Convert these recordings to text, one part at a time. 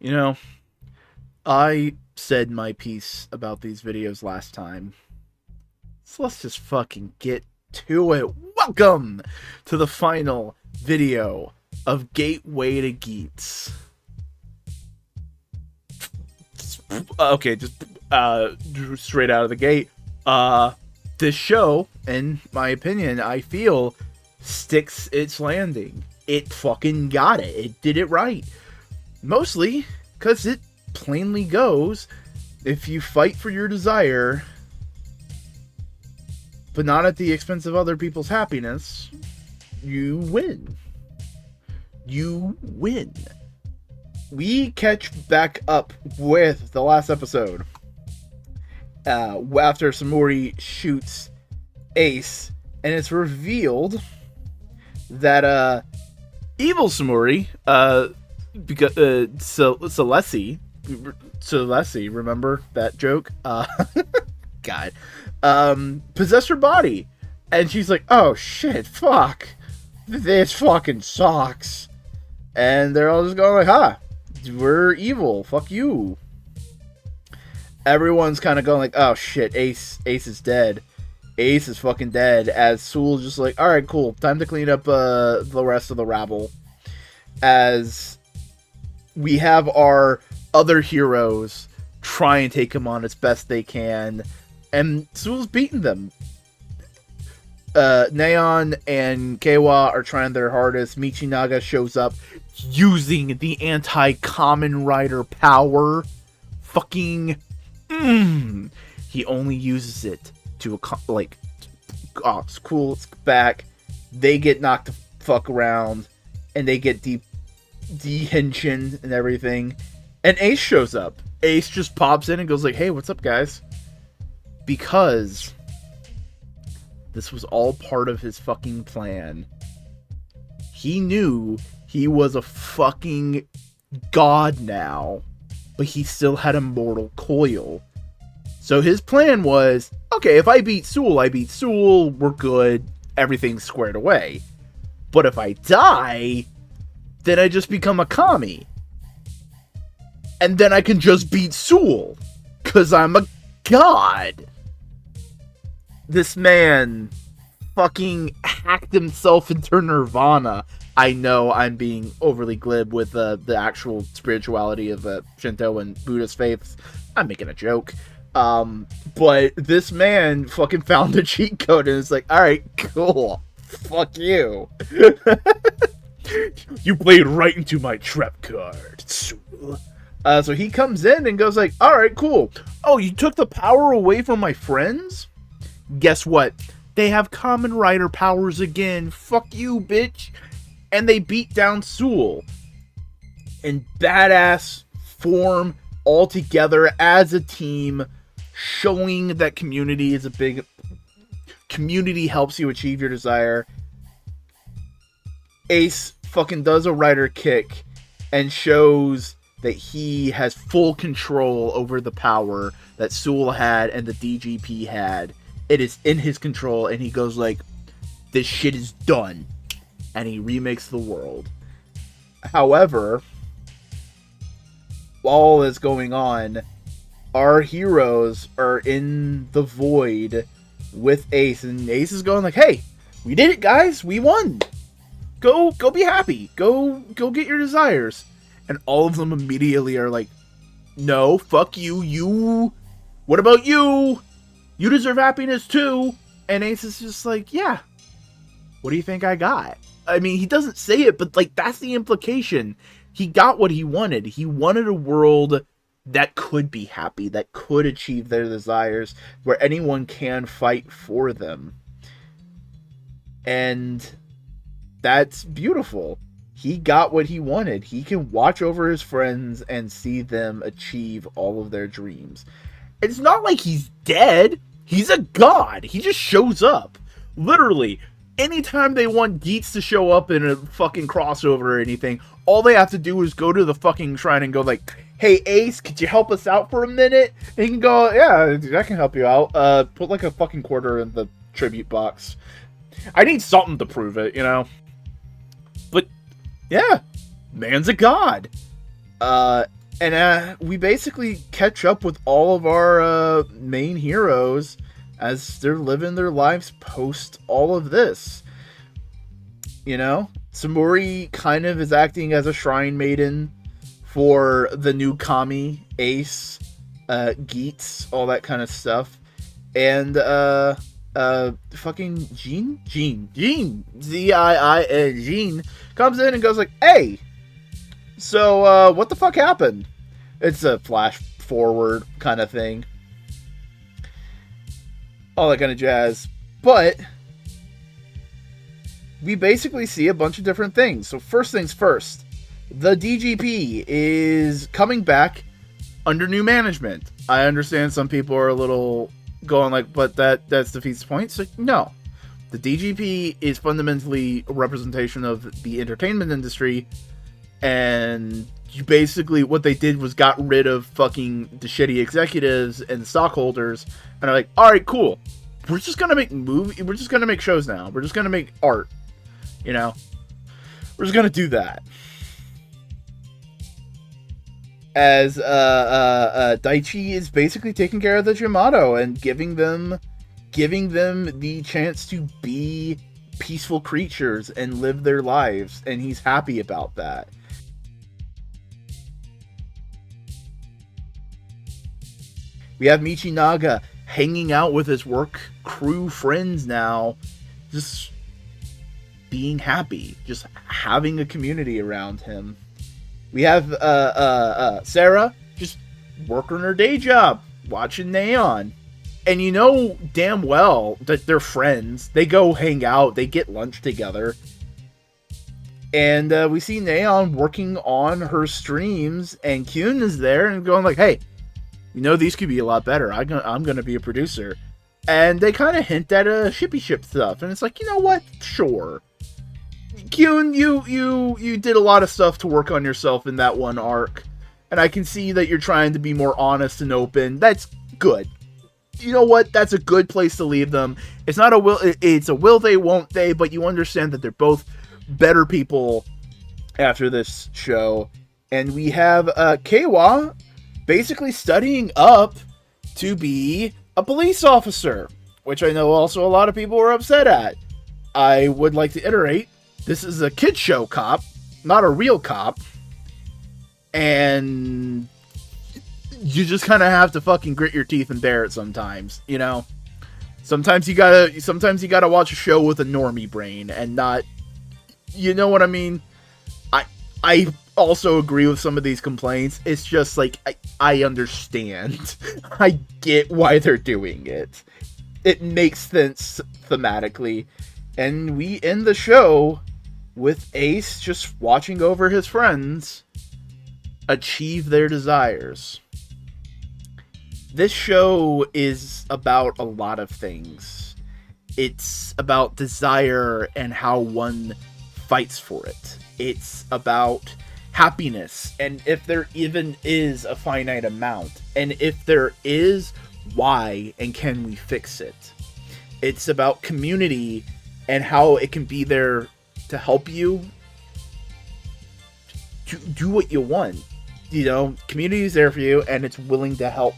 You know, I said my piece about these videos last time. So let's just fucking get to it. Welcome to the final video of Gateway to Geats. Okay, just straight out of the gate. This show, in my opinion, I feel sticks its landing. It fucking got it. It did it right. Mostly because it plainly goes, if you fight for your desire, but not at the expense of other people's happiness, you win. You win. We catch back up with the last episode. After Samori shoots Ace, and it's revealed that evil Samori, because Celeste, remember that joke? God, possessed her body, and she's like, "Oh shit, fuck, this fucking sucks," and they're all just going like, "Huh, we're evil, fuck you." Everyone's kind of going like, "Oh shit, Ace is dead. Ace is fucking dead." As Sewell's just like, "All right, cool, time to clean up the rest of the rabble." As we have our other heroes try and take him on as best they can, and Sewell's beating them. Neon and Keiwa are trying their hardest. Michinaga shows up using the anti-Kamen Rider power. Fucking he only uses it to like, oh, it's cool, it's back. They get knocked the fuck around, and they get dehensioned and everything. And Ace shows up. Ace just pops in and goes like, "Hey, what's up, guys?" Because this was all part of his fucking plan. He knew he was a fucking god now, but he still had a mortal coil. So his plan was, okay, if I beat Sewell, we're good, everything's squared away. But if I die, then I just become a kami. And then I can just beat Sewell, because I'm a god. This man fucking hacked himself into nirvana. I know I'm being overly glib with the actual spirituality of Shinto and Buddhist faiths. I'm making a joke. But this man fucking found the cheat code and it's like, alright, cool. Fuck you. You played right into my trap card. So he comes in and goes like, alright, cool. Oh, you took the power away from my friends? Guess what? They have Kamen Rider powers again. Fuck you, bitch. And they beat down Sewell in badass form all together as a team, showing that community is a big... Community helps you achieve your desire. Ace fucking does a rider kick and shows that he has full control over the power that Sewell had and the DGP had. It is in his control, and he goes like, "This shit is done." And he remakes the world. However, while all this going on, our heroes are in the void with Ace, and Ace is going like, "Hey, we did it, guys. We won. Go be happy. Go get your desires." And all of them immediately are like, "No, fuck you. You. What about you? You deserve happiness too." And Ace is just like, "Yeah. What do you think I got?" I mean, he doesn't say it, but like that's the implication. He got what he wanted. He wanted a world that could be happy, that could achieve their desires, where anyone can fight for them. And that's beautiful. He got what he wanted. He can watch over his friends and see them achieve all of their dreams. It's not like he's dead. He's a god. He just shows up. Literally, anytime they want Geats to show up in a fucking crossover or anything, all they have to do is go to the fucking shrine and go like, "Hey Ace, could you help us out for a minute?" And he can go, "Yeah, I can help you out. Put like a fucking quarter in the tribute box." I need something to prove it, you know? But, yeah, man's a god. And we basically catch up with all of our main heroes as they're living their lives post all of this. You know, Samori kind of is acting as a shrine maiden for the new Kami, Ace, Geats, all that kind of stuff. And fucking Jean, Ziin, Jean comes in and goes like, "Hey, so what the fuck happened?" It's a flash forward kind of thing, all that kind of jazz. But we basically see a bunch of different things. So first things first, the DGP is coming back under new management. I understand some people are a little going like, but that defeats the point. So no, the DGP is fundamentally a representation of the entertainment industry, and you basically, what they did was got rid of fucking the shitty executives and stockholders, and are like, all right, cool, we're just gonna make we're just gonna make shows now, we're just gonna make art, you know, we're just gonna do that. As Daichi is basically taking care of the Yamato and giving them the chance to be peaceful creatures and live their lives, and he's happy about that. We have Michinaga hanging out with his work crew friends now, just being happy, just having a community around him. We have Sarah just working her day job, watching Neon. And you know damn well that they're friends. They go hang out, they get lunch together. And we see Neon working on her streams, and Kyun is there and going like, hey, you know, these could be a lot better. I'm gonna be a producer. And they kind of hint at shippy ship stuff, and it's like, you know what? Sure. Kyun, you did a lot of stuff to work on yourself in that one arc, and I can see that you're trying to be more honest and open. That's good. You know what? That's a good place to leave them. It's not a will. It's a will they, won't they? But you understand that they're both better people after this show. And we have Keiwa basically studying up to be a police officer, which I know also a lot of people were upset at. I would like to iterate. This is a kid show cop, not a real cop. And you just kind of have to fucking grit your teeth and bear it sometimes, you know? Sometimes you gotta watch a show with a normie brain and not, you know what I mean? I also agree with some of these complaints. It's just like, I understand. I get why they're doing it. It makes sense thematically. And we end the show with Ace just watching over his friends achieve their desires. This show is about a lot of things. It's about desire and how one fights for it. It's about happiness, and if there even is a finite amount, and if there is, why and can we fix it? It's about community and how it can be there to help you to do what you want. You know, community is there for you, and it's willing to help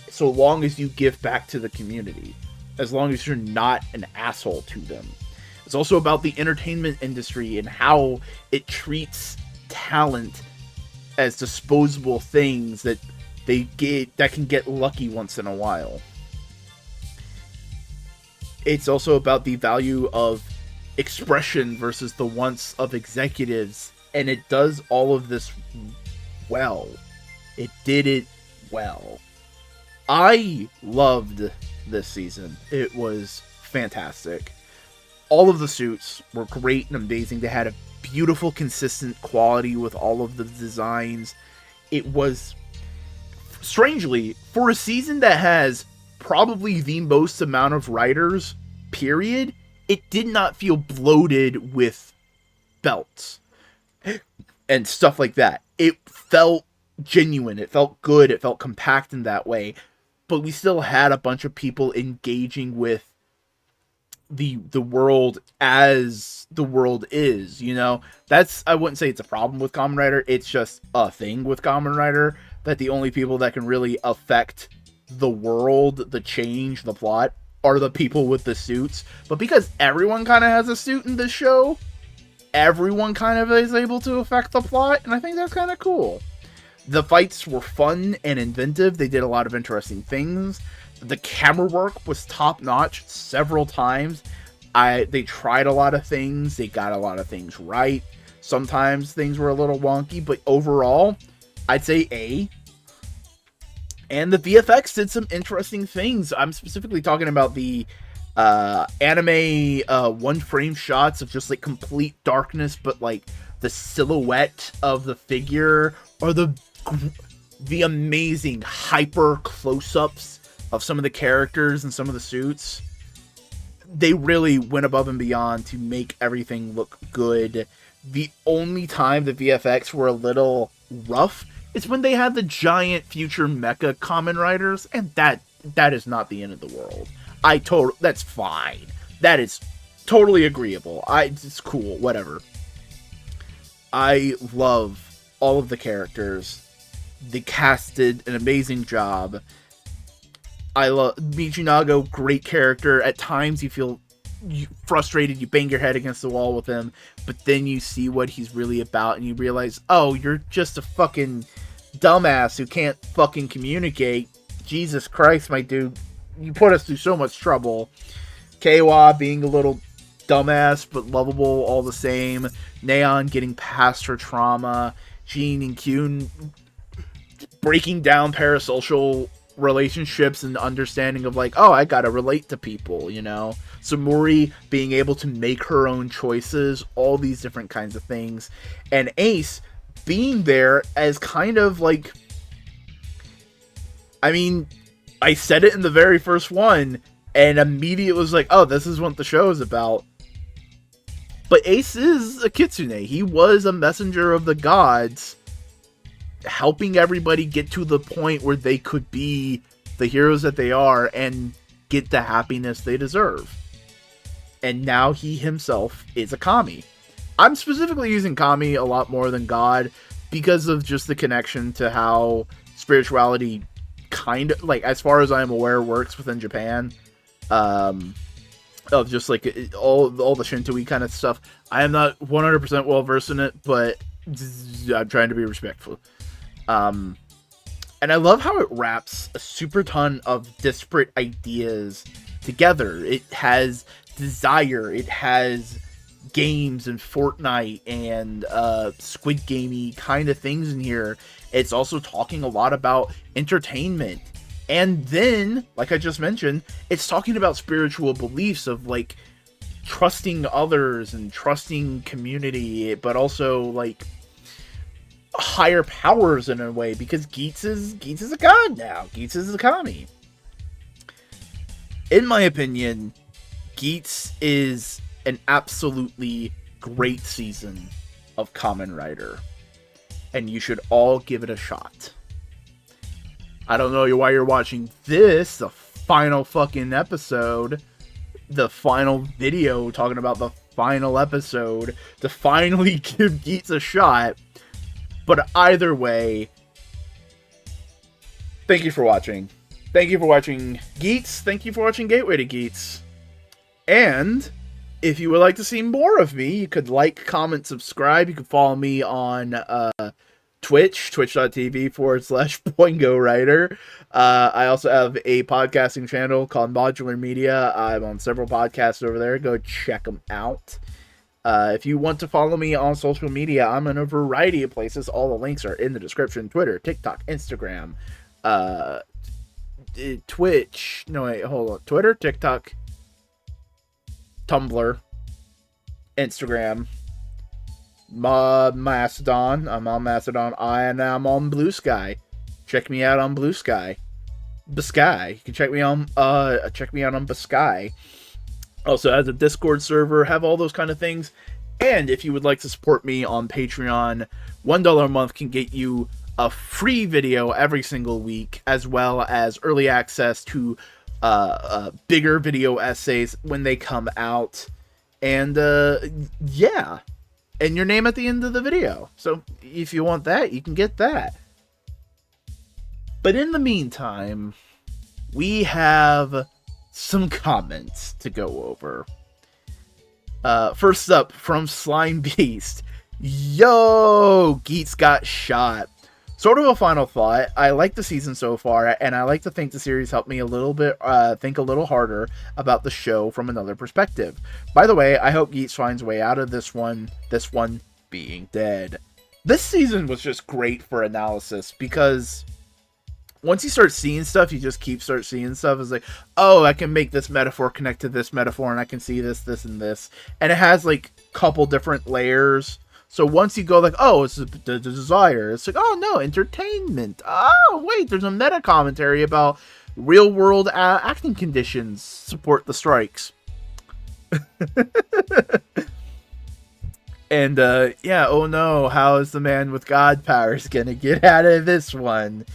so long as you give back to the community, as long as you're not an asshole to them. It's also about the entertainment industry and how it treats talent as disposable things that can get lucky once in a while. It's also about the value of expression versus the wants of executives, and it does all of this well. It did it well. I loved this season. It was fantastic. All of the suits were great and amazing. They had a beautiful, consistent quality with all of the designs. It was, strangely, for a season that has probably the most amount of writers, period, it did not feel bloated with belts and stuff like that. It felt genuine. It felt good. It felt compact in that way. But we still had a bunch of people engaging with the world as the world is, you know? That's, I wouldn't say it's a problem with Kamen Rider, it's just a thing with Kamen Rider, that the only people that can really affect the world, the change, the plot, are the people with the suits. But because everyone kind of has a suit in this show, everyone kind of is able to affect the plot, and I think that's kind of cool. The fights were fun and inventive. They did a lot of interesting things. The camera work was top-notch several times. They tried a lot of things. They got a lot of things right. Sometimes things were a little wonky, but overall, I'd say A. And the VFX did some interesting things. I'm specifically talking about the anime one-frame shots of just, like, complete darkness, but, like, the silhouette of the figure, or the amazing hyper close-ups of some of the characters and some of the suits. They really went above and beyond to make everything look good. The only time the VFX were a little rough is when they had the giant future mecha Kamen Riders, and that is not the end of the world. That's fine. That is totally agreeable. It's cool, whatever. I love all of the characters. The cast did an amazing job. I love Michinaga, great character. At times you feel frustrated, you bang your head against the wall with him, but then you see what he's really about and you realize, oh, you're just a fucking dumbass who can't fucking communicate. Jesus Christ, my dude. You put us through so much trouble. Keiwa being a little dumbass but lovable all the same. Neon getting past her trauma. Jean and Kyun breaking down parasocial relationships and understanding of, like, oh, I gotta relate to people, you know? Samuri being able to make her own choices, all these different kinds of things. And Ace being there as kind of like, I mean, I said it in the very first one, and immediately was like, oh, this is what the show is about. But Ace is a kitsune. He was a messenger of the gods, helping everybody get to the point where they could be the heroes that they are and get the happiness they deserve. And now he himself is a kami. I'm specifically using kami a lot more than god because of just the connection to how spirituality kind of, like, as far as I'm aware, works within Japan. Of just like all the Shinto-y kind of stuff. I am not 100% well versed in it, but I'm trying to be respectful. And I love how it wraps a super ton of disparate ideas together. It has desire, it has games and Fortnite and Squid Gamey kind of things in here. It's also talking a lot about entertainment. And then, like I just mentioned, it's talking about spiritual beliefs of, like, trusting others and trusting community, but also, like, higher powers in a way, because Geats is a god now. Geats is a kami. In my opinion, Geats is an absolutely great season of Kamen Rider, and you should all give it a shot. I don't know why you're watching this, the final fucking episode, the final video talking about the final episode, to finally give Geats a shot. But either way, thank you for watching. Thank you for watching Geats. Thank you for watching Gateway to Geats. And if you would like to see more of me, you could like, comment, subscribe. You can follow me on Twitch, twitch.tv/Boingo Writer. I also have a podcasting channel called Modular Media. I'm on several podcasts over there. Go check them out. If you want to follow me on social media, I'm in a variety of places. All the links are in the description. Twitter, TikTok, Instagram, Twitch. No, wait, hold on. Twitter, TikTok, Tumblr, Instagram, Mastodon. I'm on Mastodon. And I'm on Blue Sky. Check me out on Blue Sky. Bisky. You can check me out on Bisky. Also has a Discord server, have all those kind of things. And if you would like to support me on Patreon, $1 a month can get you a free video every single week, as well as early access to bigger video essays when they come out. And yeah, and your name at the end of the video. So if you want that, you can get that. But in the meantime, we have some comments to go over. First up, from Slime Beast. Yo, Geats got shot. Sort of a final thought. I like the season so far, and I like to think the series helped me a little bit think a little harder about the show from another perspective. By the way, I hope Geats finds a way out of this one being dead. This season was just great for analysis, because once you start seeing stuff, you just start seeing stuff. It's like, oh, I can make this metaphor connect to this metaphor, and I can see this, this, and this. And it has, like, a couple different layers. So once you go like, oh, it's the desire, it's like, oh no, entertainment. Oh, wait, there's a meta commentary about real world acting conditions support the strikes. And yeah, oh no, how is the man with god powers gonna get out of this one?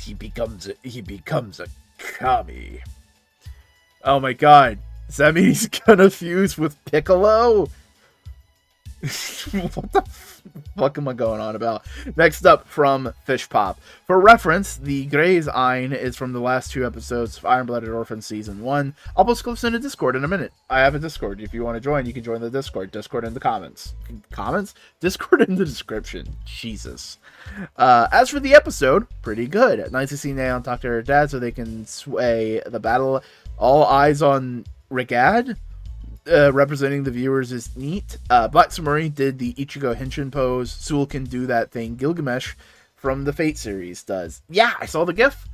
He becomes a kami. Oh my god, does that mean he's gonna fuse with Piccolo? What the fuck am I going on about? Next up, from Fish Pop. For reference, the Grey's Ein is from the last 2 episodes of Iron-Blooded Orphan Season 1. I'll post clips in a Discord in a minute. I have a Discord. If you want to join, you can join the Discord. Discord in the comments. Comments? Discord in the description. Jesus. As for the episode, pretty good. Nice to see Neon talk to her dad so they can sway the battle. All eyes on Regad. Representing the viewers is neat. Black Samurai did the Ichigo Henshin pose. Sewell can do that thing Gilgamesh from the Fate series does. Yeah, I saw the gif.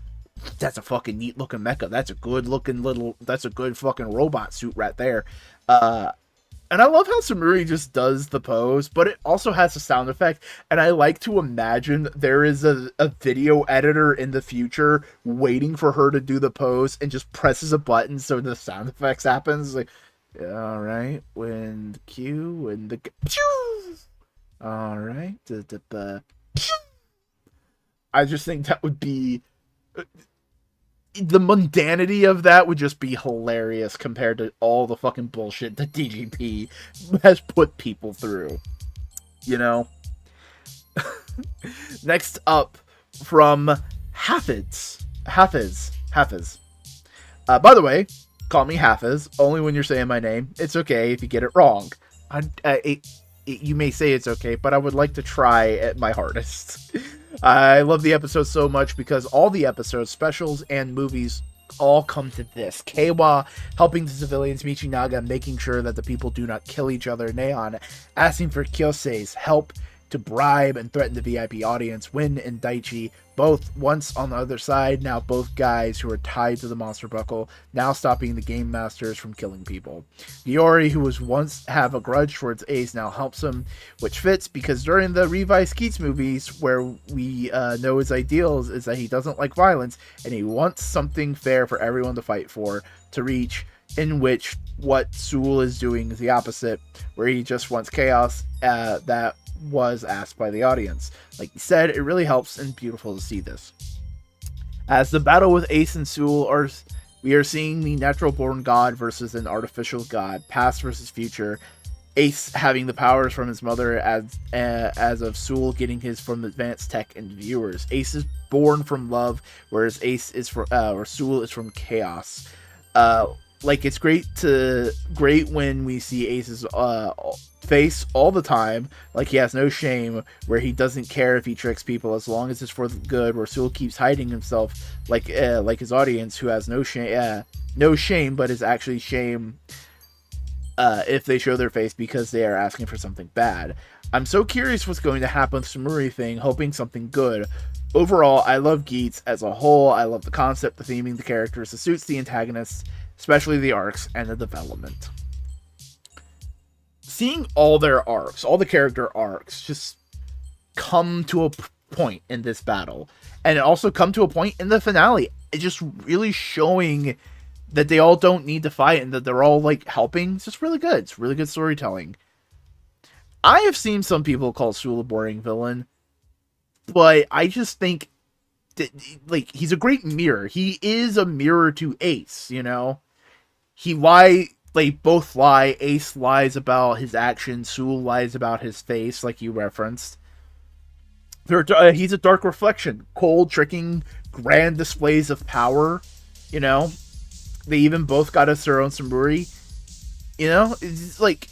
That's a fucking neat looking mecha. That's a good looking that's a good fucking robot suit right there. And I love how Samuri just does the pose, but it also has a sound effect. And I like to imagine there is a video editor in the future waiting for her to do the pose and just presses a button so the sound effects happens. Like, all right, when the Q, when the all right, I just think that would be the mundanity of that would just be hilarious compared to all the fucking bullshit that DGP has put people through, you know. Next up, from Hafiz. By the way, call me Hafiz, only when you're saying my name. It's okay if you get it wrong. You may say it's okay, but I would like to try at my hardest. I love the episode so much because all the episodes, specials, and movies all come to this. Keiwa helping the civilians, Michinaga making sure that the people do not kill each other, Neon asking for Kyose's help to bribe and threaten the VIP audience, Win and Daichi, both once on the other side, now both guys who are tied to the monster buckle, now stopping the game masters from killing people. Giori, who was once have a grudge towards Ace, now helps him, which fits because during the revised Geats movies, where we know his ideals is that he doesn't like violence, and he wants something fair for everyone to fight for, to reach, in which what Sewell is doing is the opposite, where he just wants chaos that was asked by the audience. Like you said, it really helps and beautiful to see this. As the battle with Ace and Sewell we are seeing the natural born god versus an artificial god, past versus future. Ace having the powers from his mother as of Sewell getting his from advanced tech and viewers. Ace is born from love, whereas Sewell is from chaos. Like it's great when we see Ace's face all the time, like he has no shame, where he doesn't care if he tricks people as long as it's for the good, where Sewell keeps hiding himself like his audience, who has no shame but is actually shame if they show their face because they are asking for something bad. I'm so curious what's going to happen with the Samuri thing, hoping something good. Overall, I love Geats as a whole. I love the concept, the theming, the characters, the suits, the antagonists, especially the arcs and the development. Seeing all their arcs, all the character arcs, just come to a point in this battle, and also come to a point in the finale. It's just really showing that they all don't need to fight and that they're all like helping. It's just really good. It's really good storytelling. I have seen some people call Sewell a boring villain, but I just think like, he's a great mirror. He is a mirror to Ace, you know? They both lie. Ace lies about his actions. Sewell lies about his face, like you referenced. He's a dark reflection. Cold, tricking, grand displays of power, you know? They even both got us their own Samuri. You know? It's like,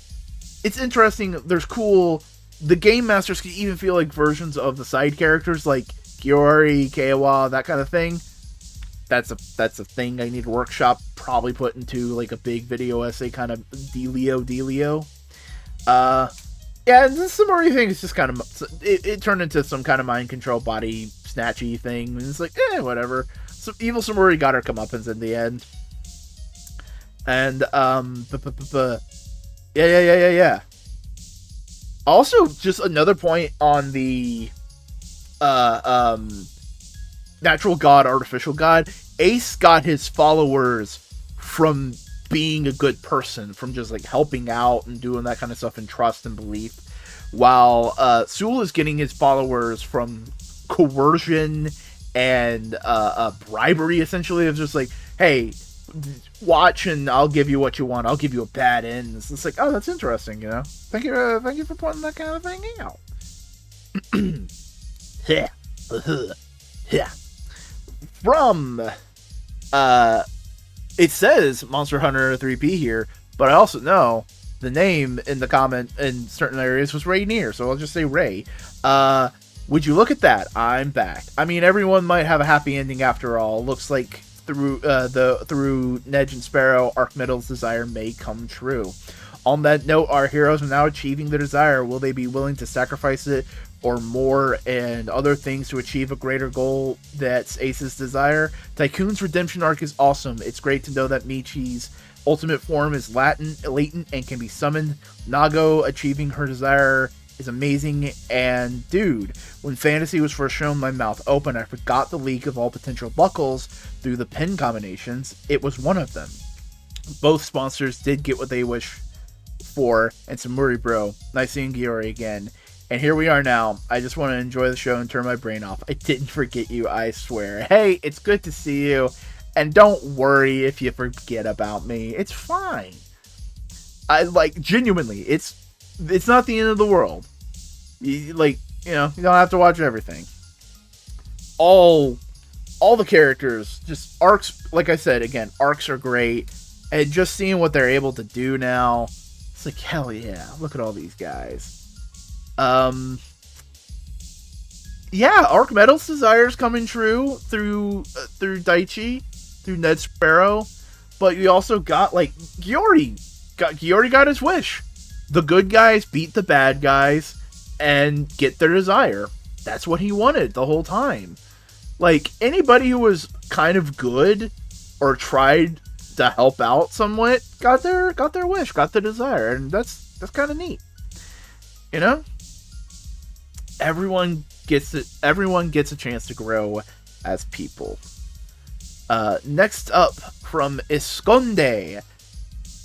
it's interesting. There's cool... The game masters can even feel like versions of the side characters, like Giori, Keiwa, that kind of thing. That's a thing I need to workshop. Probably put into like a big video essay kind of dealio. Yeah, and the Samuri thing is just kind of... It turned into some kind of mind control body snatchy thing. And it's like, whatever. So evil Samuri got her comeuppance in the end. And, yeah. Also, just another point on the natural god, artificial god. Ace got his followers from being a good person, from just like helping out and doing that kind of stuff in trust and belief, while Sewell is getting his followers from coercion and bribery, essentially, of just like, hey, watch and I'll give you what you want. I'll give you a bad end. It's like, oh, that's interesting, you know. Thank you for pointing that kind of thing out. From it says Monster Hunter 3P here, but I also know the name in the comment in certain areas was Rainier, so I'll just say Ray. Would you look at that? I'm back. I mean, everyone might have a happy ending after all. Looks like through Nedge and Sparrow, Archmetal's desire may come true. On that note, our heroes are now achieving their desire. Will they be willing to sacrifice it or more and other things to achieve a greater goal that's Ace's desire? Tycoon's redemption arc is awesome. It's great to know that Michi's ultimate form is latent and can be summoned. Nago achieving her desire is amazing. And dude, when fantasy was first shown, my mouth open. I forgot the leak of all potential buckles through the pin combinations. It was one of them. Both sponsors did get what they wish for, and Samuri bro, nice seeing Giori again. And here we are now. I just want to enjoy the show and turn my brain off. I didn't forget you, I swear. Hey, it's good to see you. And don't worry if you forget about me. It's fine. I like, genuinely, it's not the end of the world. You don't have to watch everything. All the characters, just arcs, like I said, again, arcs are great. And just seeing what they're able to do now, it's like, hell yeah, look at all these guys. Yeah, Archmetal's desires coming true through Daichi, through Ned Sparrow, but you also got, like, Giori got his wish. The good guys beat the bad guys and get their desire. That's what he wanted the whole time. Like, anybody who was kind of good or tried to help out somewhat got their wish, got their desire, and that's kind of neat. You know? Everyone gets a chance to grow as people. Next up from Esconde.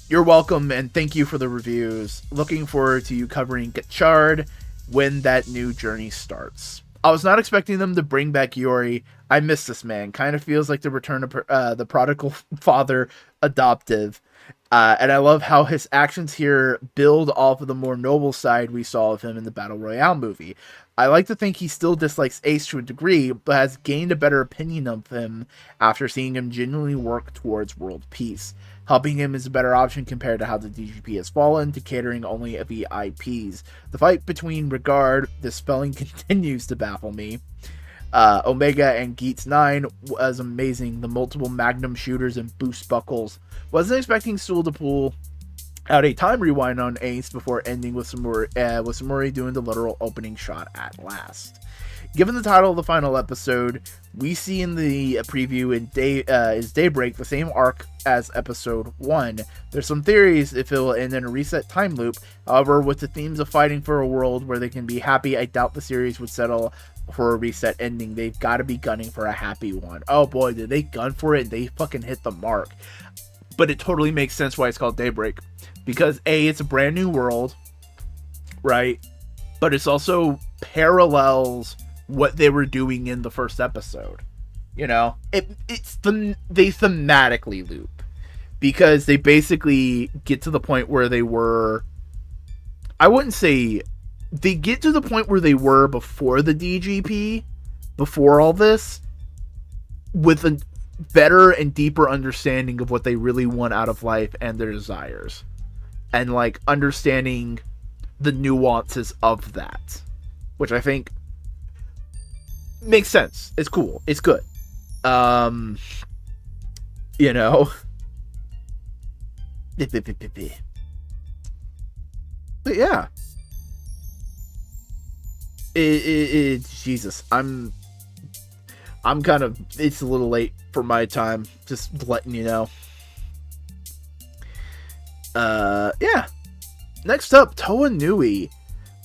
You're welcome and thank you for the reviews. Looking forward to you covering Gachard when that new journey starts. I was not expecting them to bring back Yori. I miss this man. Kind of feels like the return of the prodigal father adoptive. And I love how his actions here build off of the more noble side we saw of him in the Battle Royale movie. I like to think he still dislikes Ace to a degree, but has gained a better opinion of him after seeing him genuinely work towards world peace. Helping him is a better option compared to how the DGP has fallen to catering only VIPs. The fight between Regard, the spelling continues to baffle me. Omega and Geats 9 was amazing. The multiple magnum shooters and boost buckles. Wasn't expecting Sewell to pull out a time rewind on Ace before ending with Samuri doing the literal opening shot at last. Given the title of the final episode, we see in the preview is Daybreak the same arc as episode 1. There's some theories if it will end in a reset time loop. However, with the themes of fighting for a world where they can be happy, I doubt the series would settle for a reset ending. They've got to be gunning for a happy one. Oh boy, did they gun for it and they fucking hit the mark. But it totally makes sense why it's called Daybreak. Because A, it's a brand new world, right? But it's also parallels what they were doing in the first episode. You know, they thematically loop, because they basically get to the point where they were, I wouldn't say, they get to the point where they were before the DGP, before all this, with a better and deeper understanding of what they really want out of life and their desires. And, like, understanding the nuances of that. Which I think makes sense. It's cool. It's good. You know. But yeah. Jesus. I'm kind of, it's a little late for my time. Just letting you know. Yeah. Next up, Toa Nui.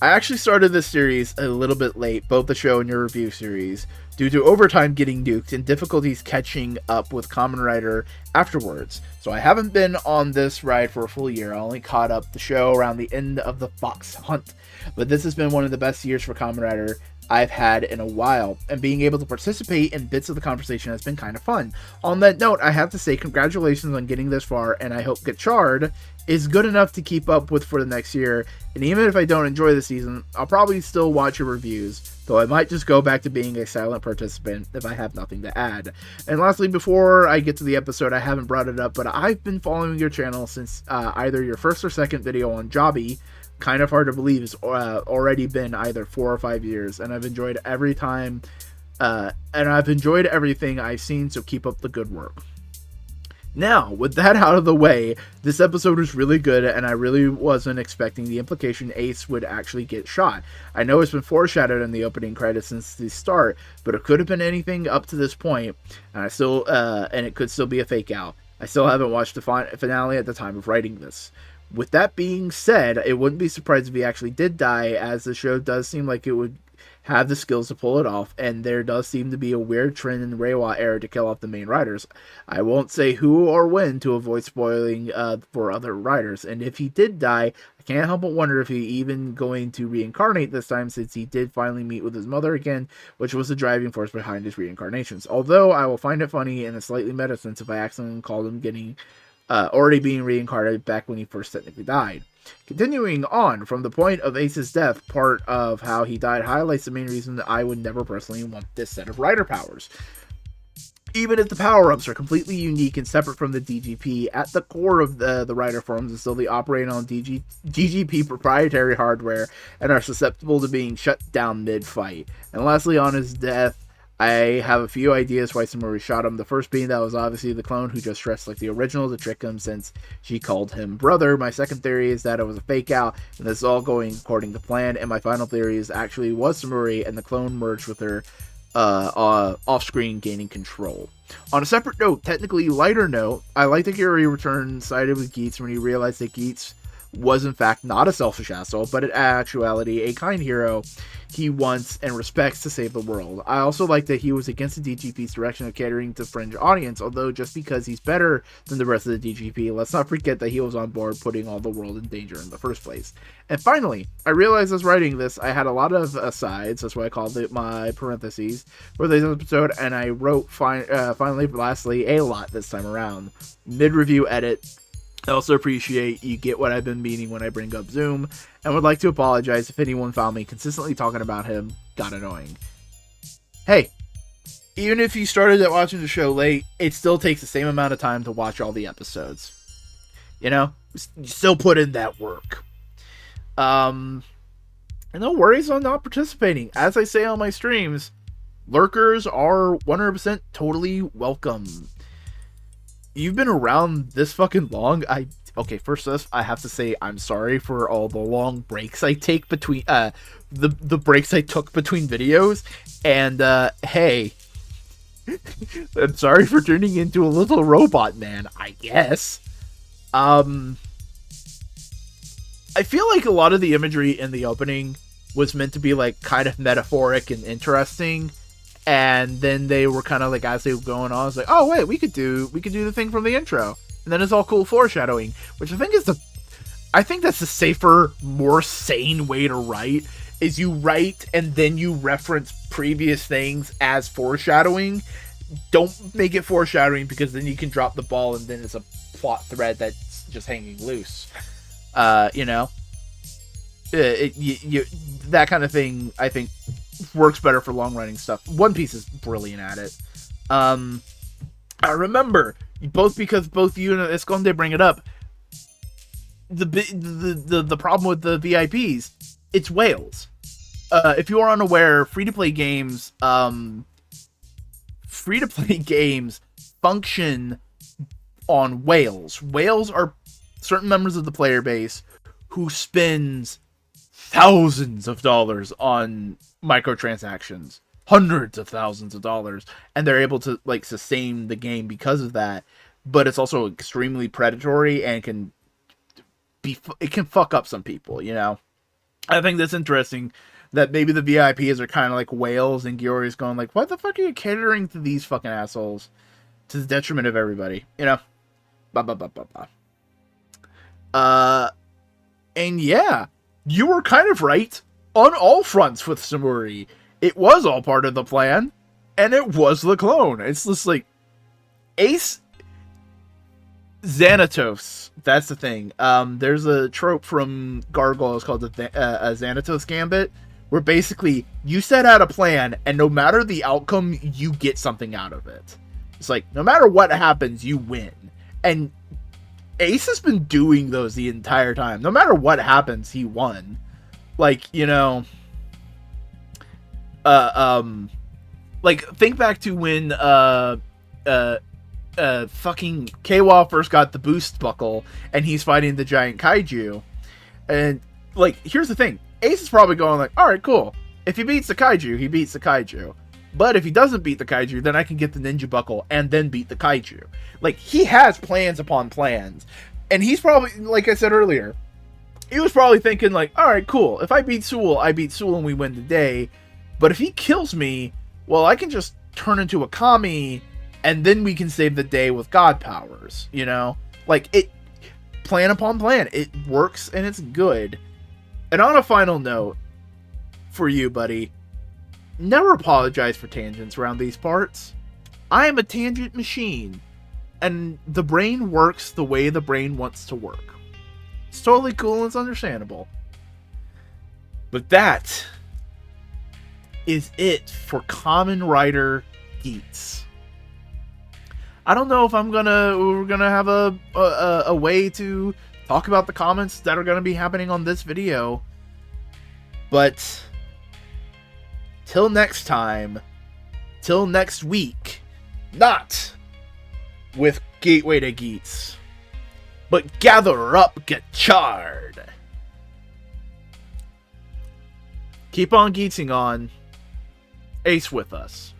I actually started this series a little bit late, both the show and your review series, due to overtime getting nuked and difficulties catching up with Kamen Rider afterwards. So I haven't been on this ride for a full year. I only caught up the show around the end of the Fox Hunt. But this has been one of the best years for Kamen Rider I've had in a while, and being able to participate in bits of the conversation has been kind of fun. On that note, I have to say congratulations on getting this far, and I hope Gachard is good enough to keep up with for the next year, and even if I don't enjoy the season, I'll probably still watch your reviews, though I might just go back to being a silent participant if I have nothing to add. And lastly, before I get to the episode, I haven't brought it up, but I've been following your channel since either your first or second video on Jobby. Kind of hard to believe it's already been either 4 or 5 years, and I've enjoyed every time, and I've enjoyed everything I've seen, so keep up the good work. Now, with that out of the way, this episode was really good, and I really wasn't expecting the implication Ace would actually get shot. I know it's been foreshadowed in the opening credits since the start, but it could have been anything up to this point, and and it could still be a fake out. I still haven't watched the finale at the time of writing this. With that being said, it wouldn't be surprised if he actually did die, as the show does seem like it would have the skills to pull it off, and there does seem to be a weird trend in the Reiwa era to kill off the main riders. I won't say who or when to avoid spoiling for other riders, and if he did die, I can't help but wonder if he's even going to reincarnate this time, since he did finally meet with his mother again, which was the driving force behind his reincarnations. Although I will find it funny in a slightly meta sense if I accidentally called him getting already being reincarnated back when he first technically died. Continuing on, from the point of Ace's death, part of how he died highlights the main reason that I would never personally want this set of rider powers. Even if the power-ups are completely unique and separate from the DGP, at the core of the rider forms is still they operate on DGP proprietary hardware and are susceptible to being shut down mid-fight. And lastly, on his death, I have a few ideas why Samori shot him. The first being that was obviously the clone who just dressed like the original to trick him, since she called him brother. My second theory is that it was a fake out, and this is all going according to plan. And my final theory is actually was Samori, and the clone merged with her off-screen, gaining control. On a separate note, technically lighter note, I like that Gary returned sided with Geats when he realized that Geats was in fact not a selfish asshole, but in actuality a kind hero he wants and respects to save the world. I also like that he was against the DGP's direction of catering to fringe audience, although just because he's better than the rest of the DGP, let's not forget that he was on board putting all the world in danger in the first place. And finally, I realized as writing this, I had a lot of asides, that's why I called it my parentheses, for this episode, and I wrote finally, lastly, a lot this time around. Mid-review edit. I also appreciate you get what I've been meaning when I bring up Zoom, and would like to apologize if anyone found me consistently talking about him got annoying. Hey, even if you started at watching the show late, it still takes the same amount of time to watch all the episodes. You know? You still put in that work. And no worries on not participating. As I say on my streams, lurkers are 100% totally welcome. You've been around this fucking long. Okay, first off, I have to say I'm sorry for all the long breaks I take between the breaks I took between videos. And hey, I'm sorry for turning into a little robot man, I guess. I feel like a lot of the imagery in the opening was meant to be like kind of metaphoric and interesting. And then they were kind of like, as they were going on, I was like, oh wait, we could do the thing from the intro, and then it's all cool foreshadowing, which I think that's the safer, more sane way to write, is you write and then you reference previous things as foreshadowing. Don't make it foreshadowing, because then you can drop the ball and then it's a plot thread that's just hanging loose. You know, that kind of thing, I think, works better for long running stuff. One Piece is brilliant at it. I remember because both you and Esconde bring it up. The problem with the VIPs, it's whales. If you are unaware, free-to-play games function on whales. Whales are certain members of the player base who spends thousands of dollars on microtransactions, hundreds of thousands of dollars, and they're able to like sustain the game because of that. But it's also extremely predatory and can fuck up some people, you know. I think that's interesting that maybe the VIPs are kind of like whales, and Giori's going like, what the fuck are you catering to these fucking assholes to the detriment of everybody, you know? And yeah, you were kind of right on all fronts with Samuri. It was all part of the plan, and it was the clone. It's just like Ace Xanatos. That's the thing. There's a trope from Gargoyles called the Xanatos Gambit, where basically you set out a plan, and no matter the outcome, you get something out of it. It's like, no matter what happens, you win. And Ace has been doing those the entire time. No matter what happens, he won. Like, you know, like, think back to when, fucking Keiwa first got the boost buckle, and he's fighting the giant kaiju. And, like, here's the thing. Ace is probably going like, alright, cool. If he beats the kaiju, he beats the kaiju. But if he doesn't beat the kaiju, then I can get the ninja buckle and then beat the kaiju. Like, he has plans upon plans. And he's probably, like I said earlier, he was probably thinking like, alright, cool. If I beat Sewell and we win the day. But if he kills me, well, I can just turn into a kami, and then we can save the day with god powers, you know? Like, it, plan upon plan. It works, and it's good. And on a final note, for you, buddy, never apologize for tangents around these parts. I am a tangent machine, and the brain works the way the brain wants to work. It's totally cool and it's understandable. But that is it for Kamen Rider Geats. I don't know if we're gonna have a way to talk about the comments that are gonna be happening on this video. But till next time, till next week, not with Gateway to Geats, but gather up, get charred. Keep on Geatsing on. Ace with us.